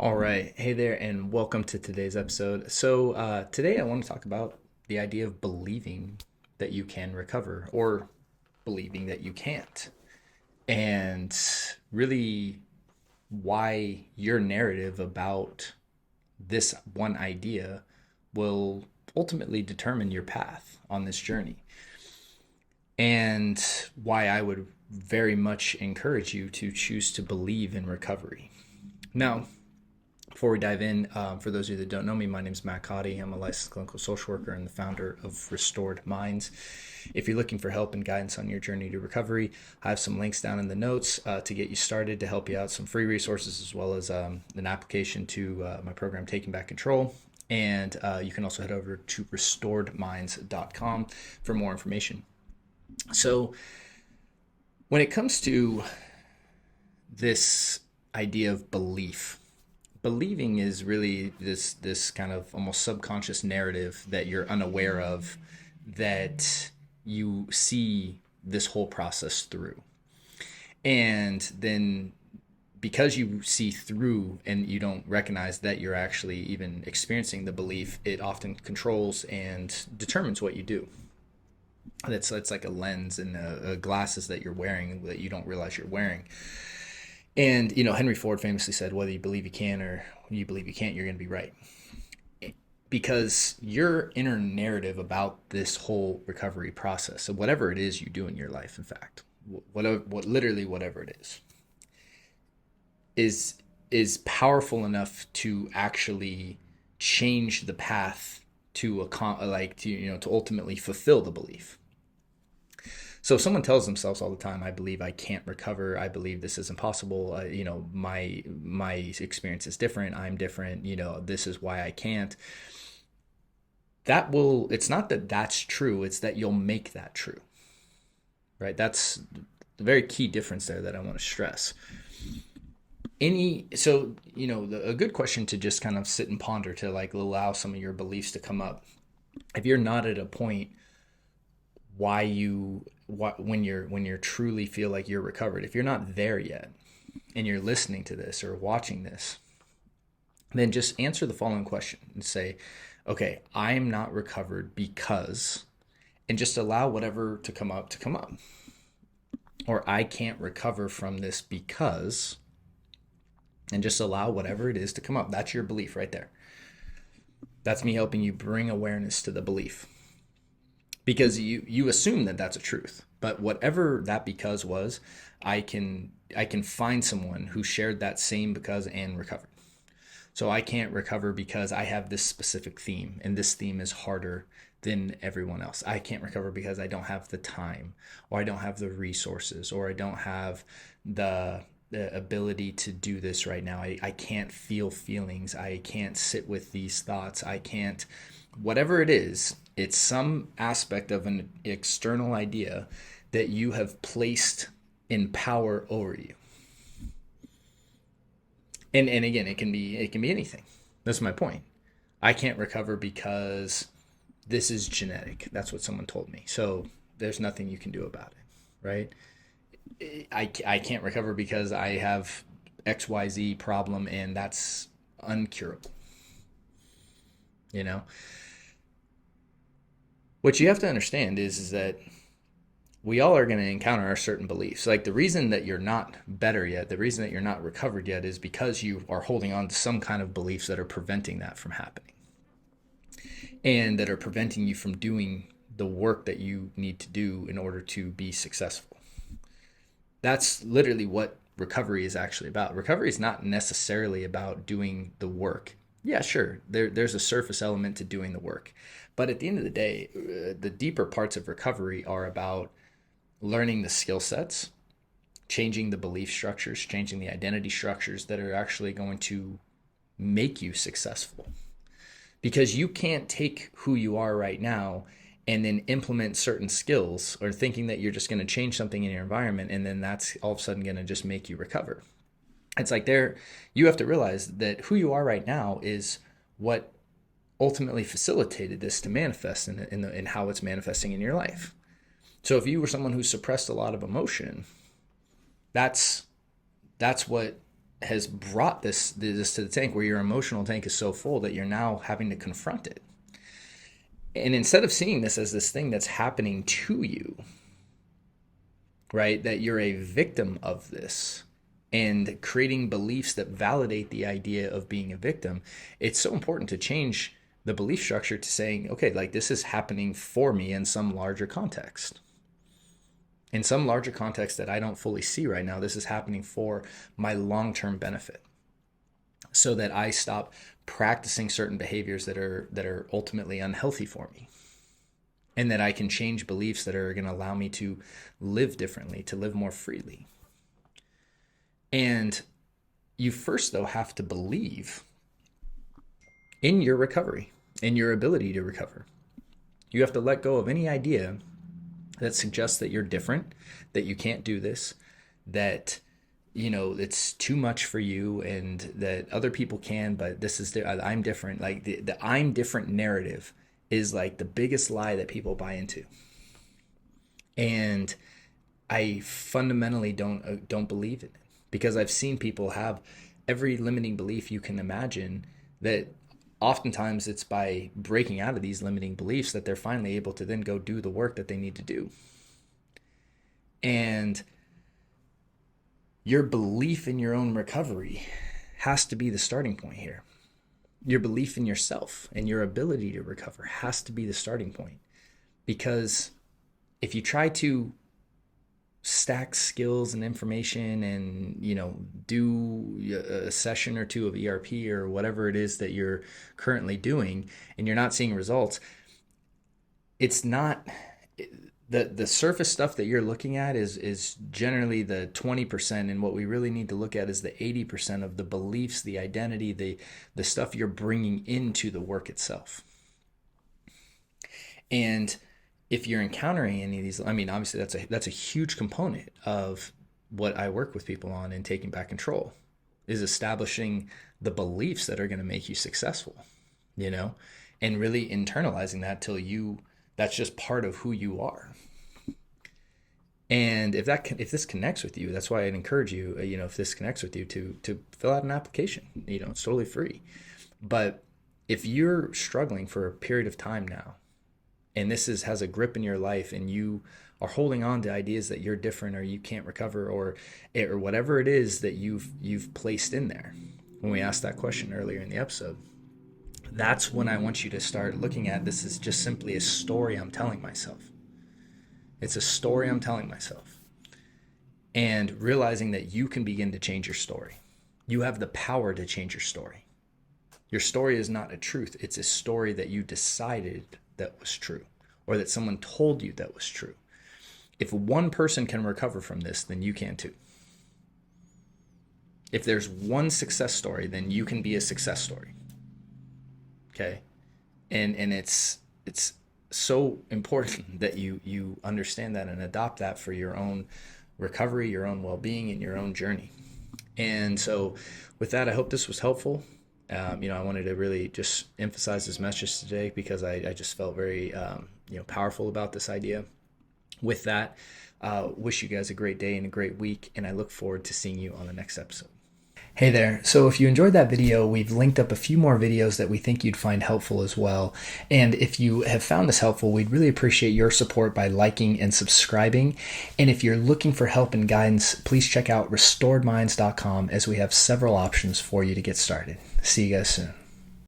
All right. Hey there, and welcome to today's episode. Today I want to talk about the idea of believing that you can recover or believing that you can't, and really why your narrative about this one idea will ultimately determine your path on this journey, and why I would very much encourage you to choose to believe in recovery. Now, before we dive in, for those of you that don't know me, my name is Matt Codde. I'm a licensed clinical social worker and the founder of Restored Minds. If you're looking for help and guidance on your journey to recovery, I have some links down in the notes to get you started, to help you out, some free resources, as well as an application to my program, Taking Back Control. And you can also head over to restoredminds.com for more information. So when it comes to this idea of believing is really this kind of almost subconscious narrative that you're unaware of, that you see this whole process through. And then because you see through and you don't recognize that you're actually even experiencing the belief, it often controls and determines what you do. It's like a lens and a glasses that you're wearing that you don't realize you're wearing. And, Henry Ford famously said, whether you believe you can or you believe you can't, you're going to be right. Because your inner narrative about this whole recovery process, so whatever it is you do in your life, in fact, literally whatever it is powerful enough to actually change the path to to ultimately fulfill the belief. So if someone tells themselves all the time, I believe I can't recover, I believe this is impossible, my experience is different, I'm different, this is why I can't. It's not that that's true, it's that you'll make that true, right? That's the very key difference there that I want to stress. A good question to just kind of sit and ponder, to like allow some of your beliefs to come up. If you're not at a point when you're truly feel like you're recovered, if you're not there yet and you're listening to this or watching this, then just answer the following question and say, okay, I'm not recovered because, and just allow whatever to come up. Or I can't recover from this because, and just allow whatever it is to come up. That's your belief right there. That's me helping you bring awareness to the belief, because you assume that that's a truth. But whatever that because was, I can find someone who shared that same because and recovered. So I can't recover because I have this specific theme, and this theme is harder than everyone else. I can't recover because I don't have the time, or I don't have the resources, or I don't have the ability to do this right now. I can't feel feelings. I can't sit with these thoughts. I can't, whatever it is, it's some aspect of an external idea that you have placed in power over you. And again, it can be anything. That's my point. I can't recover because this is genetic. That's what someone told me. So there's nothing you can do about it, right? I can't recover because I have XYZ problem and that's uncurable. What you have to understand is that we all are going to encounter our certain beliefs. Like, the reason that you're not better yet, the reason that you're not recovered yet, is because you are holding on to some kind of beliefs that are preventing that from happening, and that are preventing you from doing the work that you need to do in order to be successful. That's literally what recovery is actually about. Recovery is not necessarily about doing the work. Yeah, sure, there's a surface element to doing the work. But at the end of the day, the deeper parts of recovery are about learning the skill sets, changing the belief structures, changing the identity structures that are actually going to make you successful. Because you can't take who you are right now and then implement certain skills, or thinking that you're just going to change something in your environment and then that's all of a sudden going to just make you recover. It's like you have to realize that who you are right now is what ultimately facilitated this to manifest in how it's manifesting in your life. So if you were someone who suppressed a lot of emotion, that's what has brought this to the tank, where your emotional tank is so full that you're now having to confront it. And instead of seeing this as this thing that's happening to you, right, that you're a victim of this, and creating beliefs that validate the idea of being a victim, it's so important to change the belief structure to saying, okay, like, this is happening for me in some larger context. In some larger context that I don't fully see right now, this is happening for my long-term benefit, so that I stop practicing certain behaviors that are ultimately unhealthy for me, and that I can change beliefs that are going to allow me to live differently, to live more freely. And you first, though, have to believe in your recovery, in your ability to recover. You have to let go of any idea that suggests that you're different, that you can't do this, that, you know, it's too much for you, and that other people can, but this is I'm different. Like, the I'm different narrative is like the biggest lie that people buy into. And I fundamentally don't believe it, because I've seen people have every limiting belief you can imagine, that oftentimes it's by breaking out of these limiting beliefs that they're finally able to then go do the work that they need to do. And your belief in your own recovery has to be the starting point here. Your belief in yourself and your ability to recover has to be the starting point. Because if you try to stack skills and information and, you know, do a session or two of ERP or whatever it is that you're currently doing, and you're not seeing results, it's not the surface stuff that you're looking at is generally the 20%, and what we really need to look at is the 80% of the beliefs, the identity, the stuff you're bringing into the work itself. And if you're encountering any of these, I mean, obviously that's a huge component of what I work with people on in taking back control, is establishing the beliefs that are going to make you successful, you know, and really internalizing that till that's just part of who you are. And if this connects with you, that's why I'd encourage you, you know, if this connects with you, to fill out an application. You know, it's totally free. But if you're struggling for a period of time now, and this has a grip in your life, and you are holding on to ideas that you're different, or you can't recover, or whatever it is that you've placed in there, when we asked that question earlier in the episode, that's when I want you to start looking at this as just simply a story I'm telling myself. It's a story I'm telling myself. And realizing that you can begin to change your story. You have the power to change your story. Your story is not a truth. It's a story that you decided that was true, or that someone told you that was true. If one person can recover from this, then you can too. If there's one success story, then you can be a success story. Okay? And it's so important that you understand that and adopt that for your own recovery, your own well-being, and your own journey. And so with that, I hope this was helpful. You know, I wanted to really just emphasize this message today, because I just felt very, powerful about this idea. With that, wish you guys a great day and a great week, and I look forward to seeing you on the next episode. Hey there. So if you enjoyed that video, we've linked up a few more videos that we think you'd find helpful as well. And if you have found this helpful, we'd really appreciate your support by liking and subscribing. And if you're looking for help and guidance, please check out restoredminds.com, as we have several options for you to get started. See you guys soon.